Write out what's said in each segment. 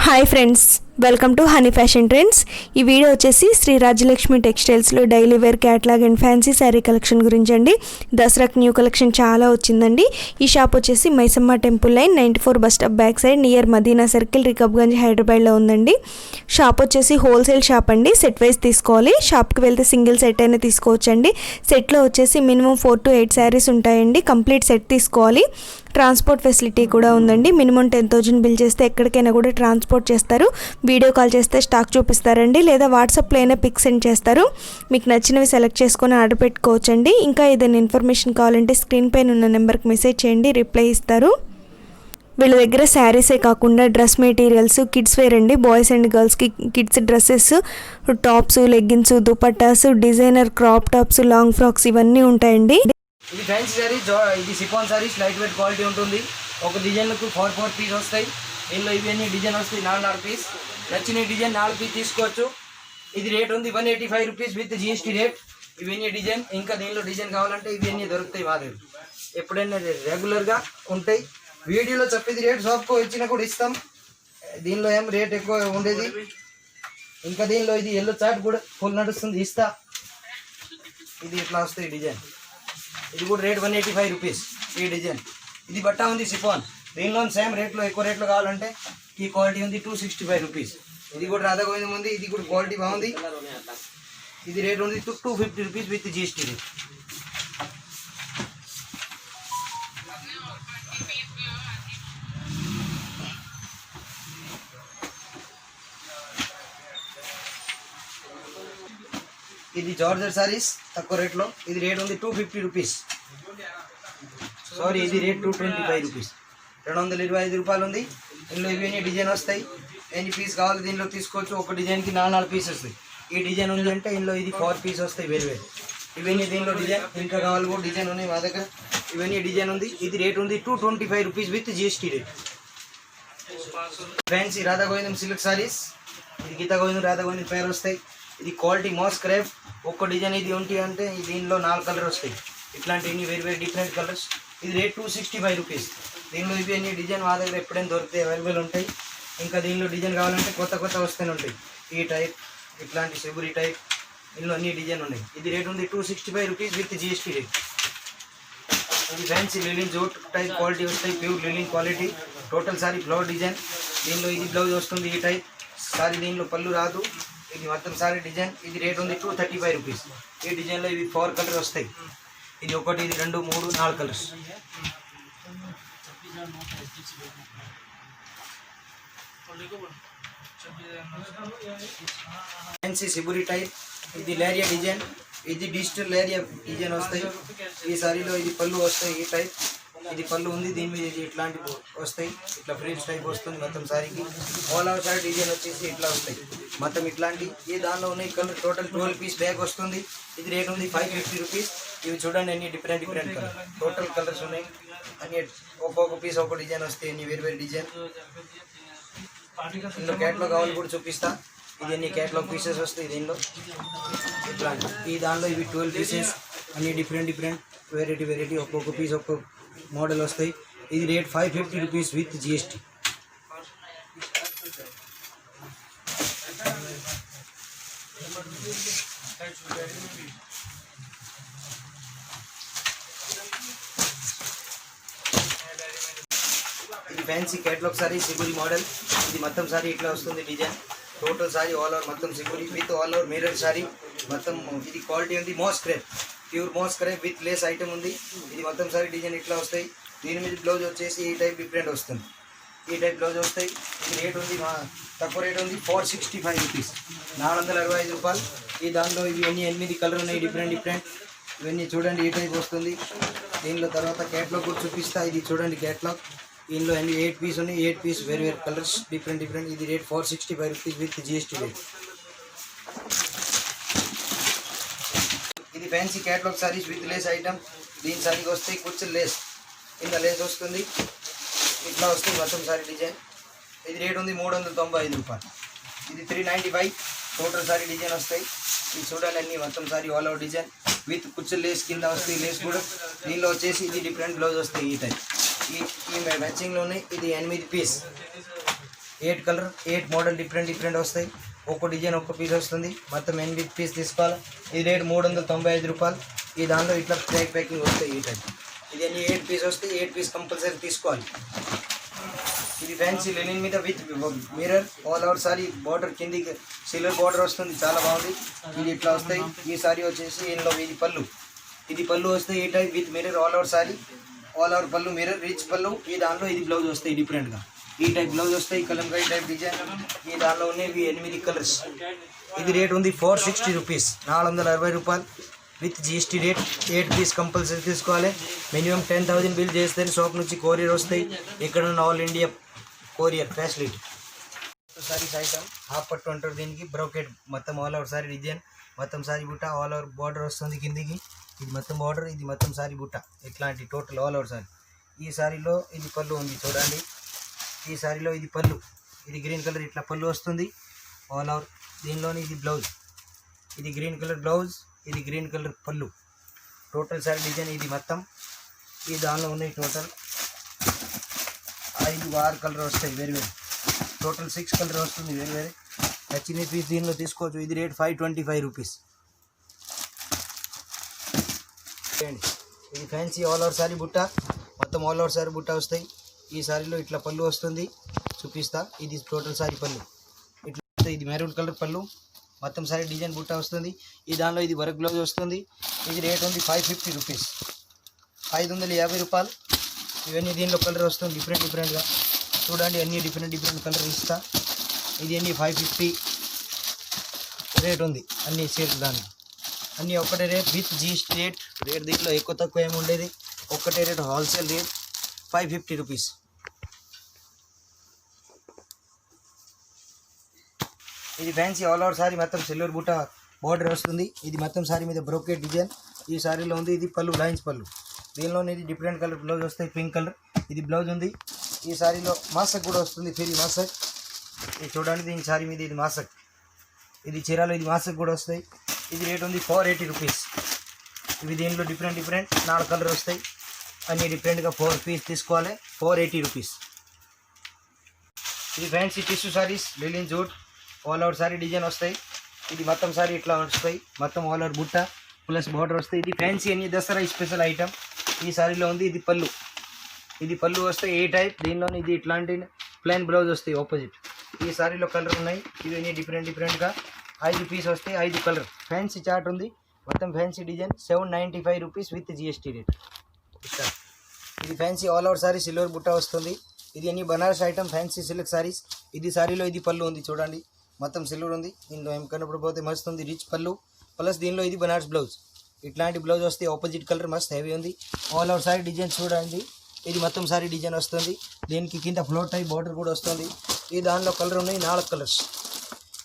Hi friends, welcome to honey fashion trends. ఈ video వచ్చేసి శ్రీ రాజ్యలక్ష్మి టెక్స్టైల్స్లో daily wear catalogue and fancy sari collection గురించి అండి. దసరాకి న్యూ కలెక్షన్ చాలా వచ్చిందండి. ఈ షాప్ వచ్చేసి Maisamma temple line 94 bus stop back side near Madina circle, Rikabganj, హైదరాబాద్లో ఉందండి. షాప్ వచ్చేసి హోల్సేల్ షాప్ అండి. సెట్ వైజ్ తీసుకోవాలి. షాప్కి వెళ్తే సింగిల్ సెట్ అయినా తీసుకోవచ్చండి. సెట్లో వచ్చేసి మినిమం 4 to 8 శారీస్ ఉంటాయండి. కంప్లీట్ సెట్ తీసుకోవాలి. ట్రాన్స్పోర్ట్ ఫెసిలిటీ కూడా ఉందండి. మినిమం 10,000 బిల్ చేస్తే ఎక్కడికైనా కూడా ట్రాన్స్పోర్ట్ చేస్తారు. వీడియో కాల్ చేస్తే స్టాక్ చూపిస్తారండి, లేదా వాట్సాప్లో అయినా పిక్ సెండ్ చేస్తారు. మీకు నచ్చినవి సెలెక్ట్ చేసుకొని ఆర్డర్ పెట్టుకోవచ్చండి. ఇంకా ఏదైనా ఇన్ఫర్మేషన్ కావాలంటే స్క్రీన్ పైన ఉన్న నెంబర్కి మెసేజ్ చేయండి, రిప్లై ఇస్తారు. వీళ్ళ దగ్గర శారీసే కాకుండా డ్రెస్ మెటీరియల్స్, కిడ్స్ వేర్ అండి. బాయ్స్ అండ్ గర్ల్స్కి kids dresses, tops, leggings, dupattas, designer crop tops, long frocks ఇవన్నీ ఉంటాయండి. ఇది ఫ్యాన్సీ సారీ, ఇది chiffon saris, light weight quality ఉంటుంది. ఒక డిజైన్లకు 4 పీస్ వస్తాయి. దీనిలో ఇవన్నీ డిజైన్ వస్తాయి 4 పీస్. నచ్చిన డిజైన్ 4 పీస్ తీసుకోవచ్చు. ఇది రేట్ ఉంది 185 రూపీస్ విత్ GST రేట్. ఇవన్నీ డిజైన్, ఇంకా దీనిలో డిజైన్ కావాలంటే ఇవన్నీ దొరుకుతాయి మా దగ్గర. ఎప్పుడైనా రెగ్యులర్గా ఉంటాయి. వీడియోలో చెప్పేది రేట్ షాప్కు ఇచ్చినా కూడా ఇస్తాం. దీనిలో ఏం రేట్ ఎక్కువ ఉండేది. ఇంకా దీనిలో ఇది ఎల్లో చాట్ కూడా ఫుల్ నడుస్తుంది, ఇస్తా. ఇది ఇట్లా వస్తాయి డిజైన్. ఇది కూడా రేట్ 185 రూపీస్ ఈ డిజైన్. ఇది బట్టా ఉంది సిఫాన్. దీనిలో సేమ్ రేట్లో ఎక్కువ రేట్లో కావాలంటే ఈ క్వాలిటీ ఉంది 265 రూపీస్. ఇది కూడా రాధా గోవిందం ఉంది. ఇది కూడా క్వాలిటీ బాగుంది. ఇది రేట్ ఉంది 250 రూపీస్ విత్ GST రేట్. ఇది జార్జెట్ సారీస్ తక్కువ రేట్లో. ఇది రేట్ ఉంది 250 రూపీస్. సారీ, ఇది రేట్ 225 రూపీస్. 225 రూపాయలు ఉంది. ఇందులో ఇవన్నీ డిజైన్ వస్తాయి. ఎన్ని పీస్ కావాలి దీనిలో తీసుకోవచ్చు. ఒక డిజైన్కి 4 పీస్ వస్తాయి. ఈ డిజైన్ ఉంది అంటే ఇందులో ఇది 4 పీస్ వస్తాయి వేరు వేరు. ఇవన్నీ దీనిలో డిజైన్, ఇంకా కావాలి కూడా డిజైన్ ఉన్నాయి మా దగ్గర. ఇవన్నీ డిజైన్ ఉంది. ఇది రేట్ ఉంది 225 rupees with GST rate. Fancy Radha Govindam silk saris. ఇది గీతా గోవిందం, రాధా గోవిందం పేరు వస్తాయి. ఇది క్వాలిటీ మాస్ క్రేప్. ఒక్క డిజైన్ ఇది ఉంటే అంటే దీనిలో 4 కలర్ వస్తాయి. ఇట్లాంటి ఎన్ని వేరు వేరు డిఫరెంట్ కలర్స్. ఇది రేట్ 265 రూపీస్. దీనిలో ఇవి అన్ని డిజైన్ మా దగ్గర ఎప్పుడైనా దొరికితే అవైలబుల్ ఉంటాయి. ఇంకా దీనిలో డిజైన్ కావాలంటే కొత్త కొత్త వస్తూనే ఉంటాయి. ఈ టైప్, ఇట్లాంటి సెబురీ టైప్, ఇందులో అన్ని డిజైన్ ఉన్నాయి. ఇది రేట్ ఉంది 265 రూపీస్ విత్ GST రేట్. ఇది ఫ్యాన్సీ లిలిన్ జోట్ టైప్ క్వాలిటీ వస్తాయి. Pure లిలిన్ quality. Total sorry blouse design. దీనిలో ఇది బ్లౌజ్ వస్తుంది ఈ టైప్ సారీ. దీనిలో పళ్ళు రాదు. ఇది మొత్తం సారీ డిజైన్. ఇది రేట్ ఉంది 235 రూపీస్. ఈ డిజైన్లో ఇవి 4 కలర్ వస్తాయి. ఇది 1, ఇది 2, 3, 4 కలర్స్. ఫ్యాన్సీ సిబురి టైప్. ఇది లేరియా డిజైన్. ఇది డిజిటల్ లేరియా డిజైన్ వస్తాయి. ఈ సారీలో ఇది పళ్ళు వస్తాయి ఈ టైప్. ఇది పళ్ళు ఉంది. దీని మీద ఇది ఇట్లాంటి వస్తాయి. ఇట్లా ఫ్రిల్స్ టైప్ వస్తుంది మొత్తం సారీకి. ఆల్ ఓవర్ సారీ డిజైన్ వచ్చేసి ఇట్లా వస్తాయి మొత్తం ఇట్లాంటి. ఈ దానిలో ఉన్నాయి కలర్. టోటల్ 12 పీస్ బ్యాగ్ వస్తుంది. ఇది రేట్ ఉంది 550 రూపీస్. ఇవి చూడండి అన్ని different different colour. Total colours ఉన్నాయి అన్ని. ఒక్కొక్క పీస్ ఒక్కొక్క డిజైన్ వస్తాయి. అన్ని వేరు వేరు డిజైన్. ఇందులో క్యాట్లాగ్ కావాలి కూడా చూపిస్తా. ఇది అన్ని క్యాట్లాగ్ పీసెస్ వస్తాయి దీనిలో ఇట్లాంటి. ఈ దానిలో ఇవి 12 పీసెస్ అన్ని డిఫరెంట్ డిఫరెంట్ వెరైటీ వెరైటీ. ఒక్కొక్క పీస్ ఒక్కొక్క మోడల్ వస్తాయి. ఇది రేట్ 550 రూపీస్ విత్ GST. ఇది ఫ్యాన్సీ క్యాట్లాగ్ సారీ సిబురి మోడల్. ఇది మొత్తం సారీ ఇట్లా వస్తుంది design. Total sari all over మొత్తం సిబురి with all over mirror sari మొత్తం. ఇది క్వాలిటీ ఉంది moss crepe, pure moss crepe with lace item ఉంది. ఇది మొత్తం సారీ డిజైన్ ఇట్లా వస్తాయి. దీని మీద బ్లౌజ్ వచ్చేసి ఈ టైప్ డిఫరెంట్ వస్తుంది. ఈ టైప్ బ్లౌజ్ వస్తాయి. ఇది రేట్ ఉంది తక్కువ రేట్ ఉంది 465 రూపీస్, 465 రూపాయలు. ఈ దానిలో ఇవి అన్ని 8 కలర్ ఉన్నాయి డిఫరెంట్ డిఫరెంట్. ఇవన్నీ చూడండి ఈ టైప్ వస్తుంది. దీనిలో తర్వాత క్యాట్లాగ్ కూడా చూపిస్తా. ఇది చూడండి క్యాట్లాగ్. దీనిలో అన్ని 8 పీస్ ఉన్నాయి. 8 పీస్ వేరు వేరు కలర్స్ డిఫరెంట్ డిఫరెంట్. ఇది rate 465 rupees with GST rate. ఇది fancy catalogue saris with lace item. దీని సారీకి వస్తాయి కుర్చీ లేస్. కింద లేస్ వస్తుంది ఇట్లా వస్తుంది మొత్తం సారీ డిజైన్. ఇది రేట్ ఉంది 395 రూపాయలు. ఇది 395. టోటల్ సారీ డిజైన్ వస్తాయి. ఇది చూడాలి అన్ని మొత్తం sorry all over design with కుర్చీ లేస్ కింద వస్తాయి. లేస్ కూడా దీనిలో వచ్చేసి ఇది డిఫరెంట్ బ్లౌజ్ వస్తాయి ఈ టైప్. ఈ మ్యాచింగ్లోనే ఇది 8 పీస్. ఎయిట్ మోడల్ డిఫరెంట్ వస్తాయి. ఒక్కో డిజైన్ ఒక్క పీస్ వస్తుంది. మొత్తం 8 పీస్ తీసుకోవాలి. ఇది రేట్ 395 రూపాయలు. ఈ దాంట్లో ఇట్లా ప్యాకింగ్ వస్తాయి. ఈ టైప్ ఇది అన్ని 8 పీస్ వస్తాయి. 8 పీస్ కంపల్సరీ తీసుకోవాలి. ఇది ఫ్యాన్సీ లెనిన్ మీద with mirror all over sorry. Border కిందికి సిల్వర్ బార్డర్ వస్తుంది, చాలా బాగుంది. ఇది ఇట్లా వస్తాయి. ఈ సారీ వచ్చేసి ఇందులో ఇది పళ్ళు వస్తాయి. ఈ type with mirror all over sorry, all over పళ్ళు మిర్రర్ రిచ్ పళ్ళు. ఈ దాంట్లో ఇది బ్లౌజ్ వస్తాయి డిఫరెంట్గా. ఈ టైప్ బ్లౌజ్ వస్తాయి. Kalamkari type design. ఈ దాంట్లో ఉన్నాయి 8 కలర్స్. ఇది రేట్ ఉంది 460 రూపీస్, 460 రూపాయలు with GST rate. 8 piece compulsory తీసుకోవాలి. మినిమం 10,000 బిల్ చేస్తే షాప్ నుంచి కొరియర్ వస్తాయి. ఇక్కడ all India courier facility. Saris item half పట్టు అంటారు దీనికి. బ్రోకెట్ మొత్తం ఆల్ ఓవర్ సారీ డిజైన్, మొత్తం సారీ బుట్ట, ఆల్ ఓవర్ బార్డర్ వస్తుంది కిందికి. ఇది మొత్తం బార్డర్, ఇది మొత్తం సారీ బుట్ట. ఇట్లాంటి టోటల్ ఆల్ ఓవర్ సారీ. ఈ సారీలో ఇది పళ్ళు ఉంది చూడండి. ఈ సారీలో ఇది పళ్ళు, ఇది గ్రీన్ కలర్ ఇట్లా పళ్ళు వస్తుంది ఆల్ ఓవర్. దీనిలోని ఇది బ్లౌజ్, ఇది గ్రీన్ కలర్ బ్లౌజ్, ఇది గ్రీన్ కలర్ పళ్ళు. టోటల్ సారీ డిజైన్ ఇది మొత్తం. ఈ దానిలో ఉన్నాయి టోటల్ 6 కలర్ వస్తాయి వేరు. టోటల్ 6 కలర్ వస్తుంది వేరు. నచ్చిన పీస్ దీనిలో తీసుకోవచ్చు. ఇది రేట్ 525 రూపీస్. ఇది ఫ్యాన్సీ ఆల్ ఓవర్ సారీ బుట్ట, మొత్తం ఆల్ ఓవర్ సారీ బుట్ట వస్తాయి. ఈ సారీలో ఇట్లా పళ్ళు వస్తుంది, చూపిస్తా. ఇది టోటల్ సారీ పళ్ళు ఇట్లా వస్తుంది. ఇది మెరూన్ కలర్ పళ్ళు, మొత్తం సారీ డిజైన్ బుట్ట వస్తుంది. ఈ దానిలో ఇది వర్క్ బ్లౌజ్ వస్తుంది. ఇది రేట్ ఉంది 550 రూపీస్, 550 రూపాయలు. ఇవన్నీ దీనిలో కలర్ వస్తుంది డిఫరెంట్గా చూడండి. అన్నీ డిఫరెంట్ కలర్ ఇస్తా. ఇది అన్నీ 550 రేట్ ఉంది. అన్నీ సేల్ దానికి అన్నీ ఒక్కటే రేట్ విత్ జిఎస్టీ రేట్. దీంట్లో ఎక్కువ తక్కువ ఏమి ఉండేది, ఒక్కటే రేట్ హోల్సేల్ రేట్ 550 రూపీస్. ఇది ఫ్యాన్సీ ఆల్ ఓవర్ సారీ, మొత్తం సిల్వర్ బూట బార్డర్ వస్తుంది. ఇది మొత్తం సారీ మీద బ్రోకెట్ డిజైన్. ఈ సారీలో ఉంది ఇది పళ్ళు, లైన్స్ పళ్ళు. దీనిలోనే ఇది డిఫరెంట్ కలర్ బ్లౌజ్ వస్తాయి, పింక్ కలర్. ఇది బ్లౌజ్ ఉంది. ఈ సారీలో మాసక్ కూడా వస్తుంది, ఫ్రీ మాసక్. ఇది చూడండి, దీని సారీ మీద ఇది మాసక్. ఇది చీరాలో ఇది మాసక్ కూడా వస్తాయి. ఇది రేట్ ఉంది 480 రూపీస్. ఇవి దీనిలో డిఫరెంట్ 4 కలర్ వస్తాయి. అన్నీ డిఫరెంట్గా 4 పీస్ తీసుకోవాలి. 480 రూపీస్. ఇది fancy tissue saris, linen jute all over sari design వస్తాయి. ఇది మొత్తం సారీ ఇట్లా వస్తాయి, మొత్తం ఆల్ ఓవర్ బుట్ట ప్లస్ బార్డర్ వస్తాయి. ఇది ఫ్యాన్సీ అని దసరా స్పెషల్ ఐటమ్. ఈ సారీలో ఉంది ఇది పళ్ళు, ఇది పళ్ళు వస్తాయి ఏ టైప్. దీనిలోనే ఇది ఇట్లాంటి ప్లెయిన్ బ్లౌజ్ వస్తాయి ఆపోజిట్. ఈ సారీలో కలర్ ఉన్నాయి. ఇవన్నీ డిఫరెంట్గా 5 పీస్ వస్తాయి, 5 కలర్. ఫ్యాన్సీ చార్ట్ ఉంది, మొత్తం fancy design. 795 rupees with GST rate. ఇది fancy all over sari silver బుట్ట వస్తుంది. ఇది అన్ని Banaras item, fancy silk saris. ఇది సారీలో ఇది పళ్ళు ఉంది చూడండి, మొత్తం సిల్వర్ ఉంది. దీనిలో ఏం కనపడి పోతే మస్తు ఉంది, రిచ్ పళ్ళు. ప్లస్ దీనిలో ఇది బనారస్ బ్లౌజ్. ఇట్లాంటి బ్లౌజ్ వస్తే ఆపోజిట్ కలర్ మస్త్ హెవీ ఉంది. ఆల్ ఓవర్ సారీ డిజైన్ చూడండి. ఇది మొత్తం సారీ డిజైన్ వస్తుంది. దీనికి కింద ఫ్లోర్ టైప్ బార్డర్ కూడా వస్తుంది. ఈ దానిలో కలర్ ఉన్నాయి 4 కలర్స్.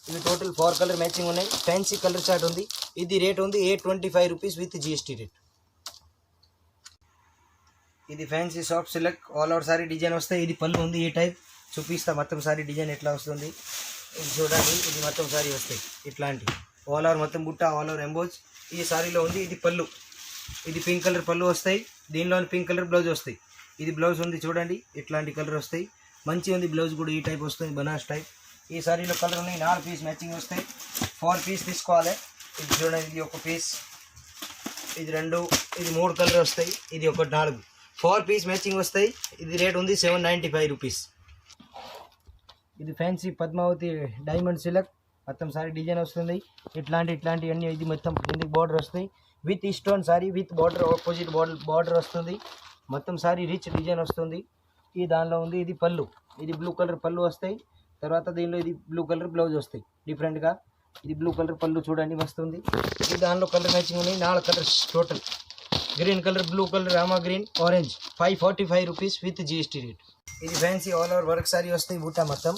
ఇవి టోటల్ 4 కలర్ మ్యాచింగ్ ఉన్నాయి. ఫ్యాన్సీ కలర్ చార్ట్ ఉంది. ఇది రేట్ ఉంది 825 రూపీస్ విత్ జిఎస్టీ రేట్. ఇది fancy soft silk all over sari design వస్తాయి. ఇది పళ్ళు ఉంది. ఈ టైప్ చూపిస్తా మొత్తం సారీ డిజైన్ ఎట్లా వస్తుంది. ఇది చూడండి, ఇది మొత్తం సారీ వస్తాయి ఇట్లాంటి ఆల్ ఓవర్ మొత్తం బుట్ట, ఆల్ ఓవర్ ఎంబోజ్. ఈ సారీలో ఉంది ఇది పళ్ళు, ఇది పింక్ కలర్ పళ్ళు వస్తాయి. దీనిలో పింక్ కలర్ బ్లౌజ్ వస్తాయి. ఇది బ్లౌజ్ ఉంది చూడండి, ఇట్లాంటి కలర్ వస్తాయి. మంచిగా ఉంది బ్లౌజ్ కూడా. ఈ టైప్ వస్తుంది, బనారస్ టైప్. ఈ సారీలో కలర్ ఉన్నాయి 4 పీస్ మ్యాచింగ్ వస్తాయి. 4 పీస్ తీసుకోవాలి. ఇది చూడండి, ఇది ఒక పీస్, ఇది 2, ఇది 3 కలర్ వస్తాయి. ఇది ఒకటి 4, 4 పీస్ మ్యాచింగ్ వస్తాయి. ఇది రేట్ ఉంది 795 రూపీస్. ఇది ఫ్యాన్సీ పద్మావతి డైమండ్ సిల్క్, మొత్తం సారీ డిజైన్ వస్తుంది. ఇట్లాంటి అన్ని. ఇది మొత్తం కిందికి బార్డర్ వస్తాయి with stone sorry with border, opposite border వస్తుంది. మొత్తం సారీ రిచ్ డిజైన్ వస్తుంది. ఈ దానిలో ఉంది ఇది పళ్ళు, ఇది బ్లూ కలర్ పళ్ళు వస్తాయి. తర్వాత దీనిలో ఇది బ్లూ కలర్ బ్లౌజ్ వస్తాయి డిఫరెంట్గా. ఇది బ్లూ కలర్ పళ్ళు చూడండి వస్తుంది. ఈ దానిలో కలర్ మ్యాచింగ్ ఉన్నాయి 4 colours total. Green colour, blue colour, Rama green, orange. 545 rupees with GST rate. ఇది fancy all over work sari వస్తాయి. బూటా మొత్తం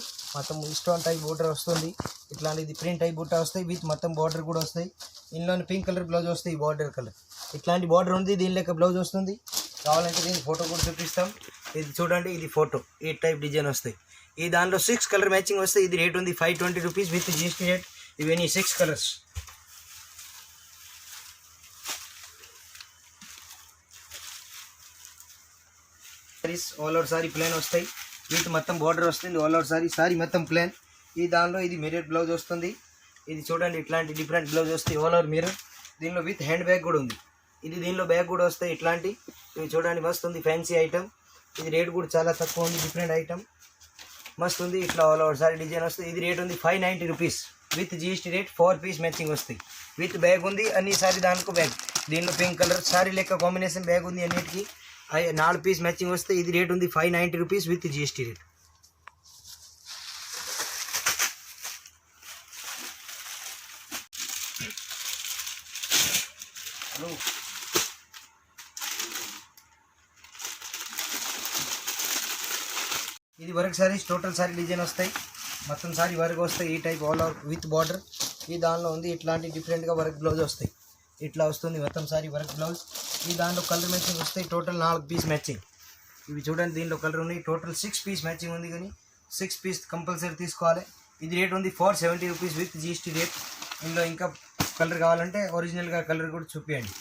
స్టోన్ టైప్ బోర్డర్ వస్తుంది. ఇట్లాంటిది ప్రింట్ టైప్ బూటా వస్తాయి విత్ మొత్తం బార్డర్ కూడా వస్తాయి. ఇందులోని పింక్ కలర్ బ్లౌజ్ వస్తాయి, బార్డర్ కలర్. ఇట్లాంటి బార్డర్ ఉంది, దీని లెక్క బ్లౌజ్ వస్తుంది. కావాలంటే దీని ఫోటో కూడా చూపిస్తాం. ఇది చూడండి, ఇది ఫోటో. ఈ టైప్ డిజైన్ వస్తాయి. ఈ దానిలో 6 కలర్ మ్యాచింగ్ వస్తాయి. ఇది రేట్ ఉంది 520 రూపీస్ విత్ జిఎస్టీ రేట్. ఇవన్నీ 6 colours. Saris all over sorry plain వస్తాయి. వీటి మొత్తం బార్డర్ వస్తుంది ఆల్ ఓవర్ సారీ. సారీ మొత్తం ప్లేన్. ఈ దానిలో ఇది మిర్రర్ బ్లౌజ్ వస్తుంది. ఇది చూడండి ఇట్లాంటి డిఫరెంట్ బ్లౌజ్ వస్తాయి ఆల్ ఓవర్ మిర్రర్. దీనిలో విత్ హ్యాండ్ బ్యాగ్ కూడా ఉంది. ఇది దీనిలో బ్యాగ్ కూడా వస్తాయి ఇట్లాంటి. ఇవి చూడండి మస్తు ఉంది, ఫ్యాన్సీ ఐటమ్. ఇది రేట్ కూడా చాలా తక్కువ ఉంది, డిఫరెంట్ ఐటమ్ మస్తు ఉంది. ఇట్లా ఆల్ ఓవర్ సారీ డిజైన్ వస్తుంది. ఇది రేట్ ఉంది 590 rupees with GST rate. 4 piece matching వస్తాయి విత్ బ్యాగ్ ఉంది. అన్ని సారీ దానికి బ్యాగ్. దీనిలో పింక్ కలర్ సారీ లెక్క కాంబినేషన్ బ్యాగ్ ఉంది. అన్నిటికీ 4 పీస్ మ్యాచింగ్ వస్తాయి. ఇది రేట్ ఉంది 590 రూపీస్ విత్ GST రేట్. ఇది work saris total sari design వస్తాయి. మొత్తం సారీ వర్క్ వస్తాయి. ఈ type all over with border. ఈ దానిలో ఉంది ఇట్లాంటి డిఫరెంట్గా వర్క్ బ్లౌజ్ వస్తాయి. ఇట్లా వస్తుంది మొత్తం సారీ వర్క్ బ్లౌజ్. ఈ దాంట్లో కలర్ మ్యాచింగ్ వస్తాయి. Total 4 piece matching. ఇవి చూడండి దీనిలో కలర్ ఉన్నాయి. టోటల్ 6 పీస్ మ్యాచింగ్ ఉంది, కానీ 6 పీస్ కంపల్సరీ తీసుకోవాలి. ఇది రేట్ ఉంది 470 రూపీస్ విత్ GST రేట్. ఇందులో ఇంకా కలర్ కావాలంటే ఒరిజినల్గా కలర్ కూడా చూపించండి.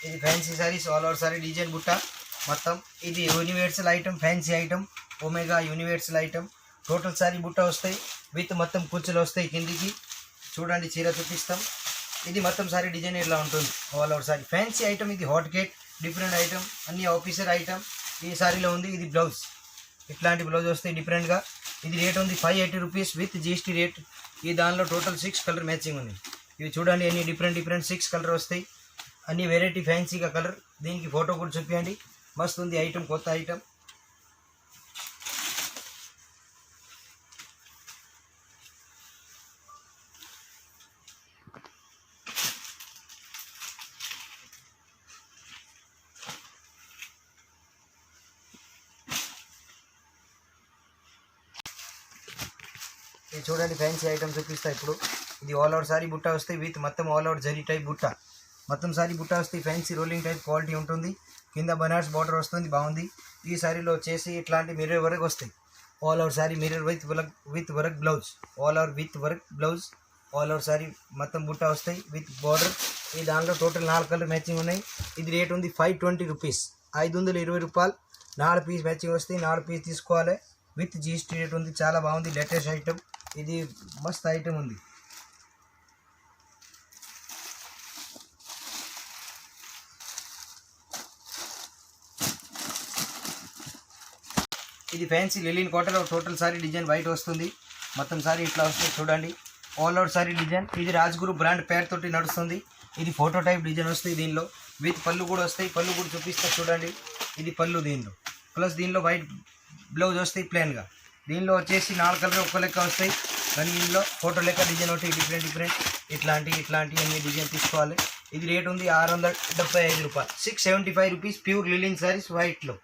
ఇది fancy saris all over sari design బుట్ట మొత్తం. ఇది universal item, fancy item, omega universal item. Total sorry బుట్ట వస్తాయి విత్ మొత్తం కుర్చీలు వస్తాయి కిందికి. చూడండి చీర చూపిస్తాం. ఇది మొత్తం సారీ డిజైన్ ఇలా ఉంటుంది all over sorry. Fancy item. ఇది హాట్ కేక్ డిఫరెంట్ ఐటమ్, అన్ని ఆఫీసర్ ఐటమ్ ఈ సారీలో ఉంది. ఇది బ్లౌజ్, ఇట్లాంటి బ్లౌజ్ వస్తాయి డిఫరెంట్గా. ఇది రేట్ ఉంది 580 రూపీస్ విత్ GST రేట్. ఈ దానిలో టోటల్ 6 కలర్ మ్యాచింగ్ ఉంది. ఇవి చూడండి అన్ని డిఫరెంట్ 6 కలర్ వస్తాయి. అన్ని వెరైటీ ఫ్యాన్సీగా కలర్. దీనికి ఫోటో కూడా చూపించండి. మస్తు ఉంది ఐటమ్, కొత్త ఐటమ్. ఇది చూడండి ఫ్యాన్సీ ఐటమ్ చూపిస్తా ఇప్పుడు. ఇది ఆల్ ఓవర్ సారీ బుట్ట వస్తాయి విత్ మొత్తం ఆల్ ఓవర్ జరీ టైప్ బుట్ట. మొత్తం సారీ బుట్ట వస్తాయి. ఫ్యాన్సీ రోలింగ్ టైప్ క్వాలిటీ ఉంటుంది. కింద బనారస్ బార్డర్ వస్తుంది, బాగుంది. ఈ సారీలో వచ్చేసి ఇట్లాంటి మిర్రర్ వర్క్ వస్తాయి all over sorry. Mirror with work blouse. All over with work blouse. All over sorry మొత్తం బుట్ట వస్తాయి విత్ బార్డర్. ఈ దాంట్లో టోటల్ 4 కలర్ మ్యాచింగ్ ఉన్నాయి. ఇది రేట్ ఉంది 520 రూపీస్, 520 రూపాయలు. 4 పీస్ మ్యాచింగ్ వస్తాయి. 4 పీస్ తీసుకోవాలి విత్ GST రేట్ ఉంది. చాలా బాగుంది, లేటెస్ట్ ఐటమ్. ఇది మస్త్ ఐటమ్ ఉంది. ఇది fancy linen cotton. Total sari design white వస్తుంది. మొత్తం సారీ ఇట్లా వస్తుంది చూడండి ఆల్ ఓవర్ సారీ డిజైన్. ఇది రాజ్గురు బ్రాండ్ పేరు తోటి నడుస్తుంది. ఇది ఫోటో టైప్ డిజైన్ వస్తుంది. దీనిలో విత్ పళ్ళు కూడా వస్తాయి. పళ్ళు కూడా చూపిస్తా చూడండి. ఇది పళ్ళు దీనిలో. ప్లస్ దీనిలో వైట్ బ్లౌజ్ వస్తాయి ప్లెయిన్గా. దీనిలో వచ్చేసి 4 కలర్ ఒక్క లెక్క వస్తాయి. కానీ దీనిలో ఫోటో లెక్క డిజైన్ ఒకటి డిఫరెంట్ ఇట్లాంటి అన్ని డిజైన్ తీసుకోవాలి. ఇది రేట్ ఉంది 675 రూపాయలు, 675 రూపీస్ ప్యూర్ లిలిన్ సారీస్ వైట్లో.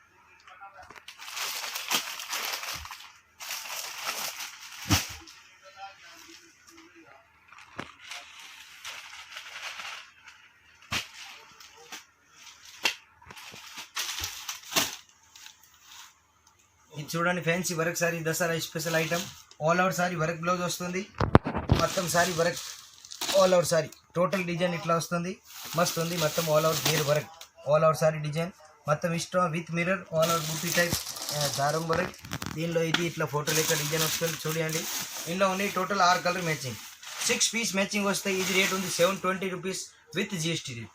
ఇది చూడండి fancy work sorry, Dasara special item. All over sorry work blouse వస్తుంది. మొత్తం sorry work all over sorry total design ఇట్లా వస్తుంది. మస్తు ఉంది. మొత్తం all over gear work all over sari design మొత్తం ఇష్టం విత్ మిర్రర్ ఆల్ ఓవర్ బుట్టి టైప్ దారం వర్క్. దీనిలో ఇది ఇట్లా ఫోటో లెక్క డిజైన్ వస్తుంది చూడండి. దీనిలో ఉన్నాయి total 6 colour matching, 6 piece matching వస్తాయి. ఇది రేట్ ఉంది 720 రూపీస్ విత్ GST రేట్.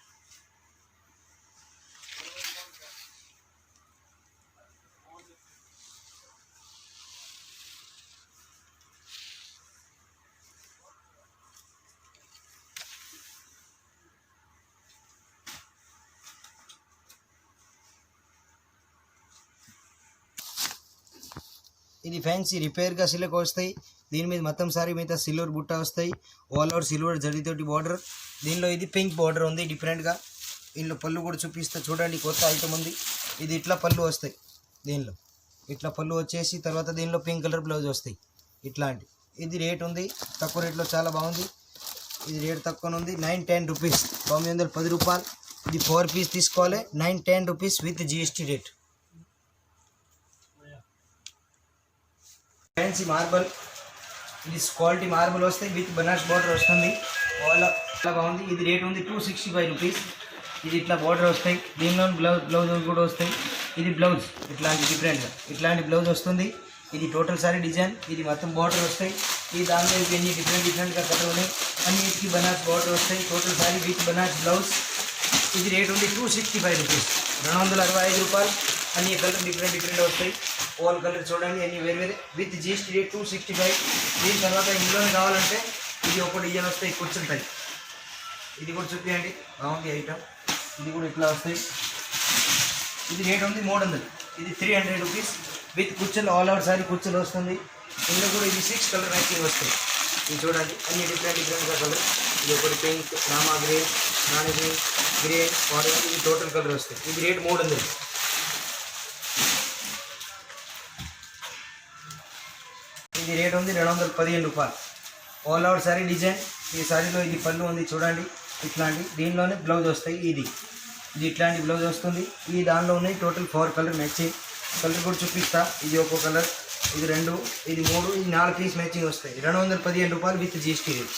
ఇది ఫ్యాన్సీ రిపేర్గా సిల్క్ వస్తాయి. దీని మీద మొత్తం సారీ మీద సిల్వర్ బుట్ట వస్తాయి. ఆల్ ఓవర్ సిల్వర్ జరీతోటి బార్డర్. దీనిలో ఇది పింక్ బార్డర్ ఉంది డిఫరెంట్గా. దీనిలో పళ్ళు కూడా చూపిస్తా చూడండి, కొత్త ఐటమ్ ఉంది. ఇది ఇట్లా పళ్ళు వస్తాయి. దీనిలో ఇట్లా పళ్ళు వచ్చేసి తర్వాత దీనిలో పింక్ కలర్ బ్లౌజ్ వస్తాయి ఇట్లాంటి. ఇది రేట్ ఉంది తక్కువ రేట్లో, చాలా బాగుంది. ఇది రేట్ తక్కువ ఉంది 910 రూపీస్, 910 రూపాయలు. ఇది 4 పీస్ తీసుకోవాలి 910 rupees with GST rate. Fancy marble, ఇది క్వాలిటీ మార్బల్ వస్తాయి విత్ బనాస్ బార్డర్ వస్తుంది. చాలా బాగుంది. ఇది రేట్ ఉంది 265 రూపీస్. ఇది ఇట్లా బార్డర్ వస్తాయి, దీనిలో బ్లౌజ్ కూడా వస్తాయి. ఇది బ్లౌజ్ ఇట్లాంటి డిఫరెంట్గా ఇట్లాంటి బ్లౌజ్ వస్తుంది. ఇది టోటల్ సారీ డిజైన్, ఇది మొత్తం బార్డర్ వస్తాయి. ఈ దానిలో ఇవన్నీ డిఫరెంట్గా కలర్ ఉన్నాయి. అన్నిటికీ బనాస్ బార్డర్ వస్తాయి. టోటల్ సారీ విత్ బనాస్ బ్లౌజ్. ఇది రేట్ ఉంది 265 రూపీస్, 265 రూపాయలు. అన్ని కలర్ డిఫరెంట్ వస్తాయి. ఆల్ కలర్ చూడండి, అన్ని వేరే విత్ జిఎస్టీ రేట్ 265. దీని తర్వాత ఇందులోనే కావాలంటే ఇది ఒక డిజైన్ వస్తాయి కూర్చుంటాయి. ఇది కూడా చూపించండి, బాగుంది ఐటమ్. ఇది కూడా ఇట్లా వస్తాయి. ఇది రేట్ ఉంది 300. ఇది 300 రూపీస్ విత్ కుర్చీలు, ఆల్ ఓవర్ సారీ కుర్చీలు వస్తుంది. ఇందులో కూడా ఇది 6 కలర్ మ్యాచింగ్ వస్తాయి. ఇది చూడండి, అన్ని డిఫరెంట్గా కలర్. ఇది ఒకటి pink, Rama green, Nani green, grey, orange, ఇది టోటల్ కలర్ వస్తాయి. ఇది రేట్ 300. ఇది రేట్ ఉంది 215 రూపాయలు. All over sari design. ఈ సారీలో ఇది పళ్ళు ఉంది చూడండి, ఇట్లాంటి దీనిలోనే బ్లౌజ్ వస్తాయి. ఇది ఇట్లాంటి బ్లౌజ్ వస్తుంది. ఈ దానిలో ఉన్నాయి టోటల్ 4 కలర్ మ్యాచింగ్. కలర్ కూడా చూపిస్తా. ఇది ఒక్కో కలర్, ఇది 2, ఇది 3, ఇది 4 పీస్ మ్యాచింగ్ వస్తాయి. 215 రూపాయలు విత్ జిఎస్టీ రేట్.